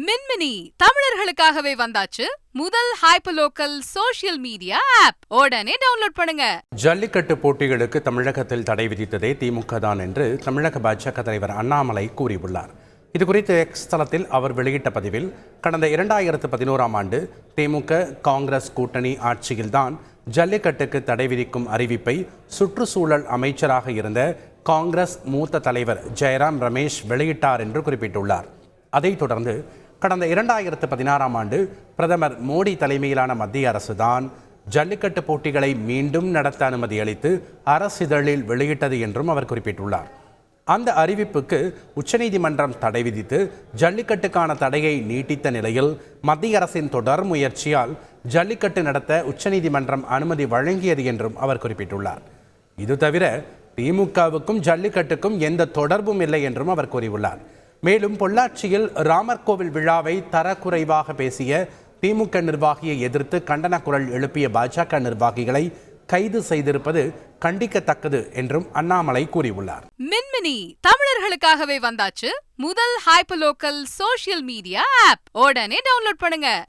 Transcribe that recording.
மின்மினி தமிழர்களுக்காகவே வந்தாச்சு முதல் hyperlocal social media app. உடனே டவுன்லோட் பண்ணுங்க. ஜல்லிக்கட்டு போட்டிகளுக்கு தமிழகத்தில் தடை விதித்ததே திமுக தான் என்று தமிழக பாஜக தலைவர் அண்ணாமலை கூறியுள்ளார். இதுகுறித்து எக்ஸ் தளத்தில் அவர் வெளியிட்ட பதிவில், கடந்த 2011ஆம் ஆண்டு திமுக காங்கிரஸ் கூட்டணி ஆட்சியில்தான் ஜல்லிக்கட்டுக்கு தடை விதிக்கும் அறிவிப்பை சுற்றுச்சூழல் அமைச்சராக இருந்த காங்கிரஸ் மூத்த தலைவர் ஜெயராம் ரமேஷ் வெளியிட்டார் என்று குறிப்பிட்டுள்ளார். அதைத் தொடர்ந்து கடந்த 2016ஆம் ஆண்டு பிரதமர் மோடி தலைமையிலான மத்திய அரசுதான் ஜல்லிக்கட்டு போட்டிகளை மீண்டும் நடத்த அனுமதி அளித்து அரசிதழில் வெளியிட்டது என்றும் அவர் குறிப்பிட்டுள்ளார். அந்த அறிவிப்புக்கு உச்சநீதிமன்றம் தடை விதித்து ஜல்லிக்கட்டுக்கான தடையை நீட்டித்த நிலையில் மத்திய அரசின் தொடர் முயற்சியால் ஜல்லிக்கட்டு நடத்த உச்சநீதிமன்றம் அனுமதி வழங்கியது என்றும் அவர் குறிப்பிட்டுள்ளார். இது தவிர திமுகவுக்கும் ஜல்லிக்கட்டுக்கும் எந்த தொடர்பும் இல்லை என்றும் அவர் கூறியுள்ளார். மேலும் பொள்ளாச்சியில் ராமர் கோவில் விழாவை தரக்குறைவாக பேசிய திமுக நிர்வாகியை எதிர்த்து கண்டன குரல் எழுப்பிய பாஜக நிர்வாகிகளை கைது செய்திருப்பது கண்டிக்கத்தக்கது என்றும் அண்ணாமலை கூறியுள்ளார். மின்மினி தமிழர்களுக்காகவே வந்தாச்சு முதல் ஹைப்பர்லோக்கல் சோஷியல் மீடியா ஆப். உடனே டவுன்லோட் பண்ணுங்க.